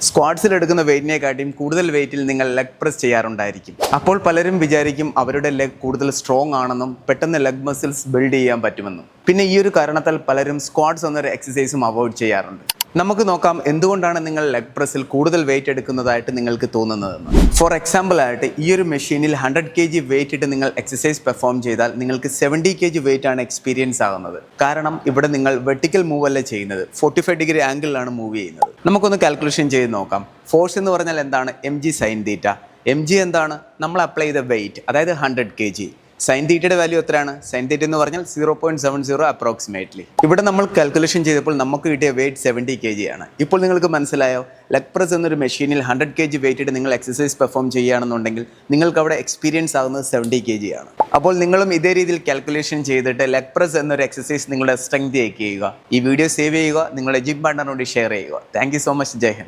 സ്ക്വാഡ്സിൽ എടുക്കുന്ന വെയിറ്റിനെക്കാട്ടിയും കൂടുതൽ വെയിറ്റിൽ നിങ്ങൾ ലെഗ് പ്രസ് ചെയ്യാറുണ്ടായിരിക്കും. അപ്പോൾ പലരും വിചാരിക്കും അവരുടെ ലെഗ് കൂടുതൽ സ്ട്രോങ് ആണെന്നും പെട്ടെന്ന് ലെഗ് മസിൽസ് ബിൽഡ് ചെയ്യാൻ പറ്റുമെന്നും. പിന്നെ ഈ ഒരു കാരണത്താൽ പലരും സ്ക്വാഡ്സ് എന്നൊരു എക്സസൈസും അവോയ്ഡ് ചെയ്യാറുണ്ട്. നമുക്ക് നോക്കാം എന്തുകൊണ്ടാണ് നിങ്ങൾ ലെഗ് പ്രസ്സിൽ കൂടുതൽ വെയിറ്റ് എടുക്കുന്നതായിട്ട് നിങ്ങൾക്ക് തോന്നുന്നതെന്ന്. ഫോർ എക്സാമ്പിൾ ആയിട്ട് ഈ ഒരു മെഷീനിൽ 100 kg വെയിറ്റ് ഇട്ട് നിങ്ങൾ എക്സസൈസ് പെർഫോം ചെയ്താൽ നിങ്ങൾക്ക് 70 kg വെയിറ്റ് ആണ് എക്സ്പീരിയൻസ് ആകുന്നത്. കാരണം ഇവിടെ നിങ്ങൾ വെർട്ടിക്കൽ മൂവ് അല്ല ചെയ്യുന്നത്, 45 ഡിഗ്രി ആംഗിളിലാണ് മൂവ് ചെയ്യുന്നത്. നമുക്കൊന്ന് കാൽക്കുലേഷൻ ചെയ്ത് നോക്കാം. ഫോഴ്സ് എന്ന് പറഞ്ഞാൽ എന്താണ്? mg sin θ. mg എന്താണ്? നമ്മൾ അപ്ലൈ ചെയ്ത വെയിറ്റ്, അതായത് 100 kg. സൈൻ തീറ്റയുടെ വാല്യൂ എത്രയാണ്? സൈൻ തീറ്റ എന്ന് പറഞ്ഞാൽ 0.70 അപ്രോക്സിമേറ്റ്ലി. ഇവിടെ നമ്മൾ കാൽക്കുലേഷൻ ചെയ്തപ്പോൾ നമുക്ക് കിട്ടിയ വെയിറ്റ് 70 kg ആണ്. ഇപ്പോൾ നിങ്ങൾക്ക് മനസ്സിലായോ? ലെഗ് പ്രസ് എന്നൊരു മെഷീനിൽ 100 kg വെയിറ്റ് ഇട്ട് നിങ്ങൾ എക്സസൈസ് പെർഫോം ചെയ്യുകയാണെന്നുണ്ടെങ്കിൽ നിങ്ങൾക്ക് അവിടെ എക്സ്പീരിയൻസ് ആകുന്നത് 70 kg ആണ്. അപ്പോൾ നിങ്ങളും ഇതേ രീതിയിൽ കാൽക്കുലേഷൻ ചെയ്തിട്ട് ലെഗ് പ്രസ് എന്നൊരു എക്സസൈസ് നിങ്ങളുടെ സ്ട്രെങ്ത് ചെയ്യുക. ഈ വീഡിയോ സേവ് ചെയ്യുക, നിങ്ങളുടെ ജിം പാർട്ണറിനോട് ഷെയർ ചെയ്യുക. Thank you so much. ജയ് ഹിന്ദ്.